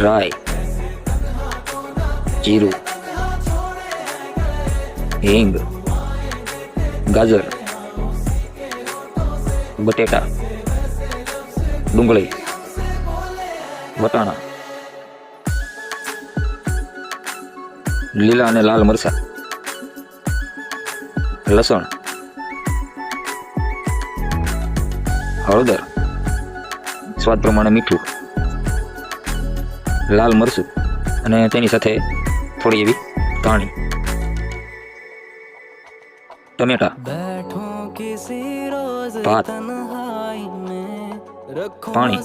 રાઈ, જીરું, હિંગ, ગાજર, બટેટા, ડુંગળી, વટાણા, લીલા અને લાલ મરચાં, લસણ, હળદર, સ્વાદ પ્રમાણે મીઠું, લાલ મરચું અને તેની સાથે થોડી એવી ધાણી, ટમેટા, ભાત, પાણી,